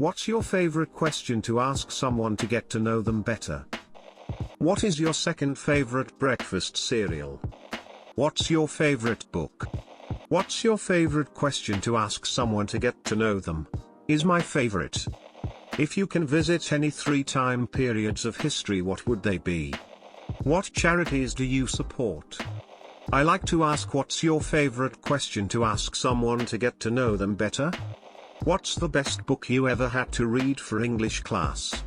What's your favorite question to ask someone to get to know them better? What is your second favorite breakfast cereal? What's your favorite book? What's your favorite question to ask someone to get to know them? Is my favorite. If you can visit any 3 time periods of history, what would they be? What charities do you support? I like to ask what's your favorite question to ask someone to get to know them better? What's the best book you ever had to read for English class?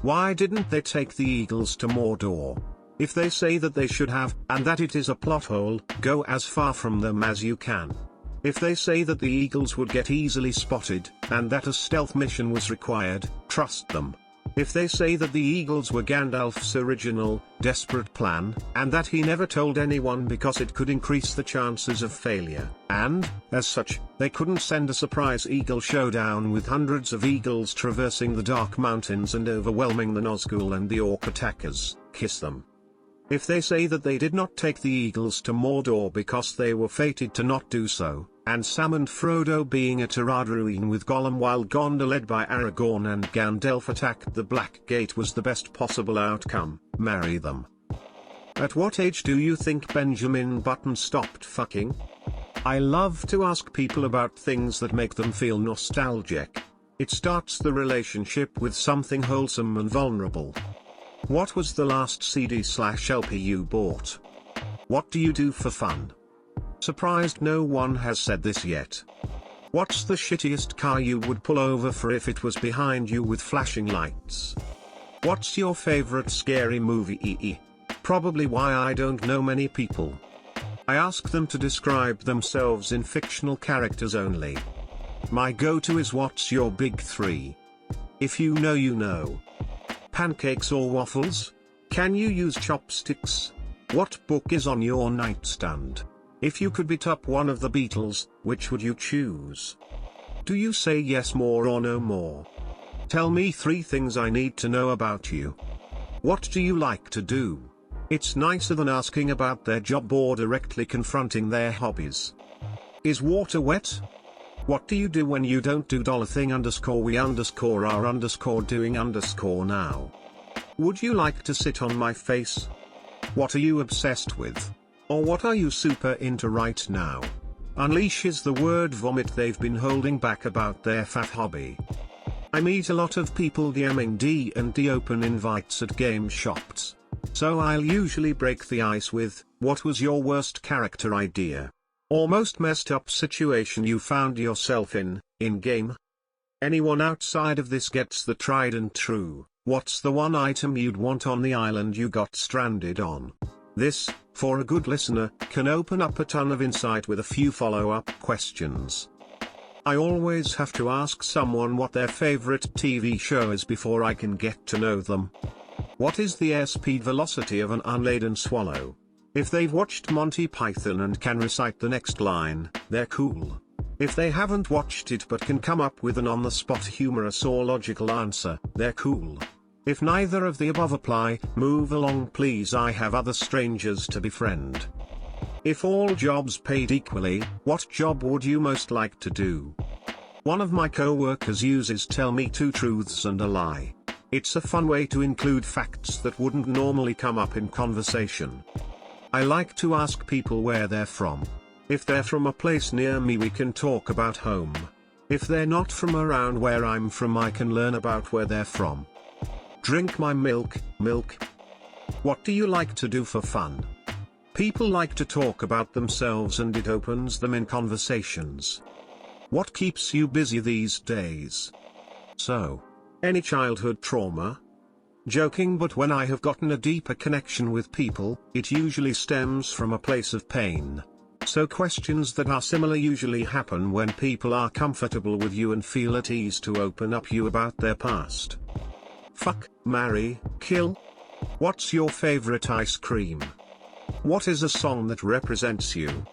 Why didn't they take the Eagles to Mordor? If they say that they should have, and that it is a plot hole, go as far from them as you can. If they say that the Eagles would get easily spotted, and that a stealth mission was required, trust them. If they say that the Eagles were Gandalf's original, desperate plan, and that he never told anyone because it could increase the chances of failure, and, as such, they couldn't send a surprise Eagle showdown with hundreds of Eagles traversing the Dark Mountains and overwhelming the Nazgul and the Orc attackers, kiss them. If they say that they did not take the Eagles to Mordor because they were fated to not do so, and Sam and Frodo being at Araduin with Gollum while Gondor led by Aragorn and Gandalf attacked the Black Gate was the best possible outcome, marry them. At what age do you think Benjamin Button stopped fucking? I love to ask people about things that make them feel nostalgic. It starts the relationship with something wholesome and vulnerable. What was the last CD/LP you bought? What do you do for fun? Surprised no one has said this yet. What's the shittiest car you would pull over for if it was behind you with flashing lights? What's your favorite scary movie? Probably why I don't know many people. I ask them to describe themselves in fictional characters only. My go-to is what's your big 3? If you know you know. Pancakes or waffles? Can you use chopsticks? What book is on your nightstand? If you could be top 1 of the Beatles, which would you choose? Do you say yes more or no more? Tell me 3 things I need to know about you. What do you like to do? It's nicer than asking about their job or directly confronting their hobbies. Is water wet? What do you do when you don't do $thing_we_are_doing_now? Would you like to sit on my face? What are you obsessed with? Or what are you super into right now? Unleash is the word vomit they've been holding back about their fat hobby. I meet a lot of people DMing D&D open invites at game shops. So I'll usually break the ice with, what was your worst character idea? Or most messed up situation you found yourself in game? Anyone outside of this gets the tried and true, what's the one item you'd want on the island you got stranded on? This, for a good listener, can open up a ton of insight with a few follow-up questions. I always have to ask someone what their favorite TV show is before I can get to know them. What is the airspeed velocity of an unladen swallow? If they've watched Monty Python and can recite the next line, they're cool. If they haven't watched it but can come up with an on-the-spot humorous or logical answer, they're cool. If neither of the above apply, move along please, I have other strangers to befriend. If all jobs paid equally, what job would you most like to do? One of my co-workers uses tell me 2 truths and a lie. It's a fun way to include facts that wouldn't normally come up in conversation. I like to ask people where they're from. If they're from a place near me we can talk about home. If they're not from around where I'm from I can learn about where they're from. Drink my milk. What do you like to do for fun? People like to talk about themselves and it opens them in conversations. What keeps you busy these days? So, any childhood trauma? Joking, but when I have gotten a deeper connection with people, it usually stems from a place of pain. So questions that are similar usually happen when people are comfortable with you and feel at ease to open up you about their past. Fuck, marry, kill? What's your favorite ice cream? What is a song that represents you?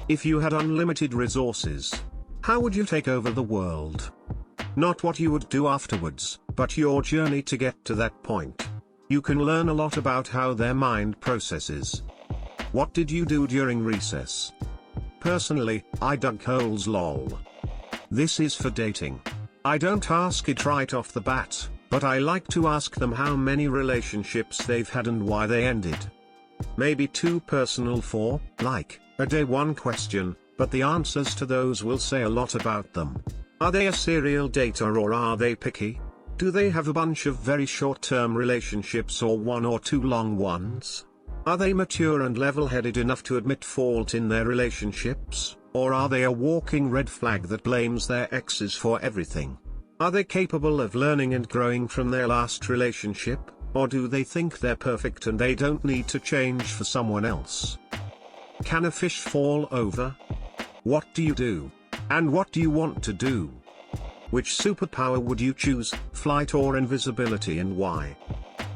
If you had unlimited resources, how would you take over the world? Not what you would do afterwards, but your journey to get to that point. You can learn a lot about how their mind processes. What did you do during recess? Personally, I dug holes lol. This is for dating. I don't ask it right off the bat, but I like to ask them how many relationships they've had and why they ended. Maybe too personal for, like, a day one question, but the answers to those will say a lot about them. Are they a serial dater or are they picky? Do they have a bunch of very short-term relationships or one or two long ones? Are they mature and level-headed enough to admit fault in their relationships, or are they a walking red flag that blames their exes for everything? Are they capable of learning and growing from their last relationship, or do they think they're perfect and they don't need to change for someone else? Can a fish fall over? What do you do? And what do you want to do? Which superpower would you choose, flight or invisibility, and why?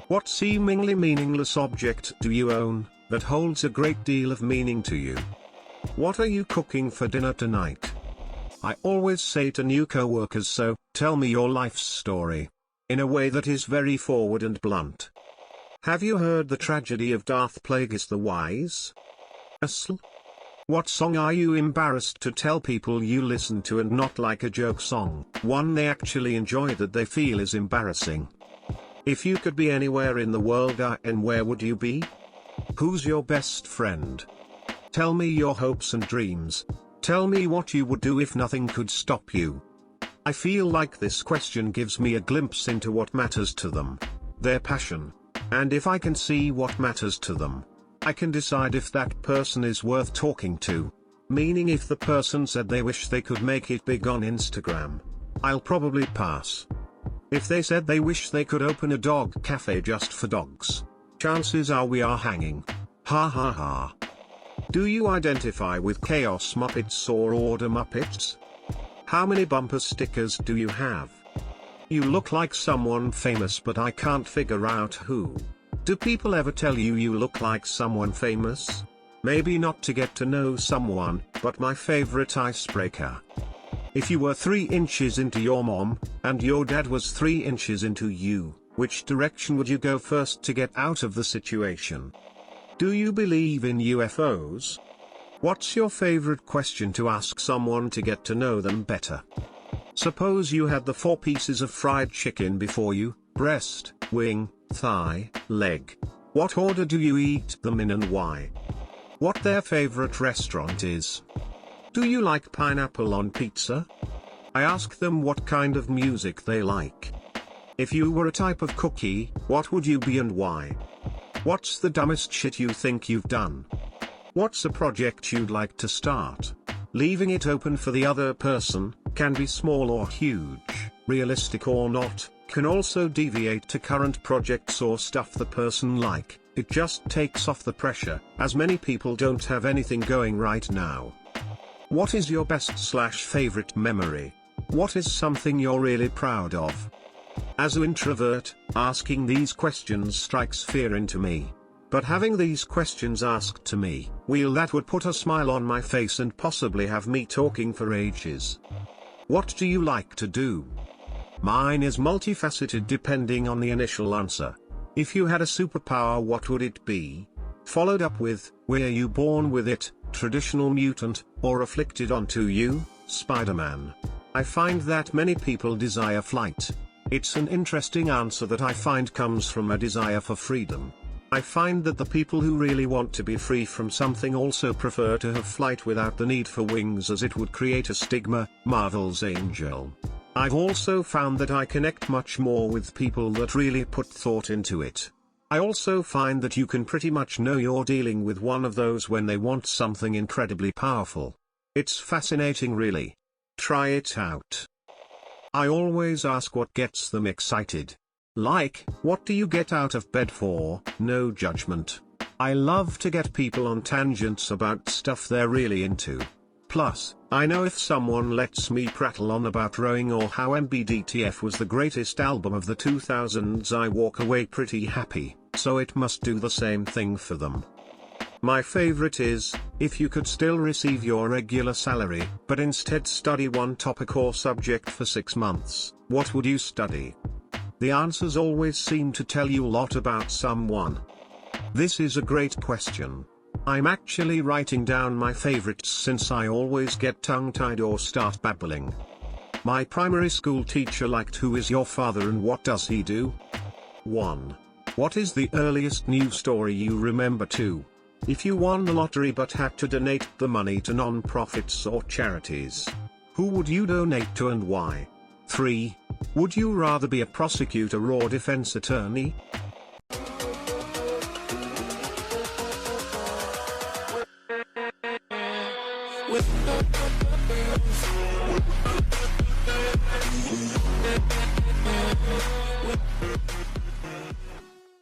What seemingly meaningless object do you own, that holds a great deal of meaning to you? What are you cooking for dinner tonight? I always say to new co-workers, so, tell me your life's story. In a way that is very forward and blunt. Have you heard the tragedy of Darth Plagueis the Wise? What song are you embarrassed to tell people you listen to and not like a joke song, one they actually enjoy that they feel is embarrassing? If you could be anywhere in the world, and where would you be? Who's your best friend? Tell me your hopes and dreams. Tell me what you would do if nothing could stop you. I feel like this question gives me a glimpse into what matters to them, their passion. And if I can see what matters to them, I can decide if that person is worth talking to. Meaning, if the person said they wish they could make it big on Instagram, I'll probably pass. If they said they wish they could open a dog cafe just for dogs, chances are we are hanging. Ha ha ha. Do you identify with Chaos Muppets or Order Muppets? How many bumper stickers do you have? You look like someone famous, but I can't figure out who. Do people ever tell you you look like someone famous? Maybe not to get to know someone, but my favorite icebreaker. If you were 3 inches into your mom, and your dad was 3 inches into you, which direction would you go first to get out of the situation? Do you believe in UFOs? What's your favorite question to ask someone to get to know them better? Suppose you had the 4 pieces of fried chicken before you, breast, wing, thigh, leg. What order do you eat them in and why? What their favorite restaurant is? Do you like pineapple on pizza? I ask them what kind of music they like. If you were a type of cookie, what would you be and why? What's the dumbest shit you think you've done? What's a project you'd like to start? Leaving it open for the other person, can be small or huge, realistic or not, can also deviate to current projects or stuff the person like. It just takes off the pressure, as many people don't have anything going right now. What is your best/favorite memory? What is something you're really proud of? As an introvert, asking these questions strikes fear into me. But having these questions asked to me, that would put a smile on my face and possibly have me talking for ages. What do you like to do? Mine is multifaceted depending on the initial answer. If you had a superpower, what would it be? Followed up with, were you born with it, traditional mutant, or afflicted onto you, Spider-Man? I find that many people desire flight. It's an interesting answer that I find comes from a desire for freedom. I find that the people who really want to be free from something also prefer to have flight without the need for wings, as it would create a stigma. Marvel's Angel. I've also found that I connect much more with people that really put thought into it. I also find that you can pretty much know you're dealing with one of those when they want something incredibly powerful. It's fascinating, really. Try it out. I always ask what gets them excited. Like, what do you get out of bed for? No judgment. I love to get people on tangents about stuff they're really into. Plus, I know if someone lets me prattle on about rowing or how MBDTF was the greatest album of the 2000s, I walk away pretty happy, so it must do the same thing for them. My favorite is, if you could still receive your regular salary, but instead study one topic or subject for 6 months, what would you study? The answers always seem to tell you a lot about someone. This is a great question. I'm actually writing down my favorites since I always get tongue-tied or start babbling. My primary school teacher liked Who is your father and what does he do? 1. What is the earliest news story you remember? 2. If you won the lottery but had to donate the money to non-profits or charities, who would you donate to and why? 3. Would you rather be a prosecutor or defense attorney?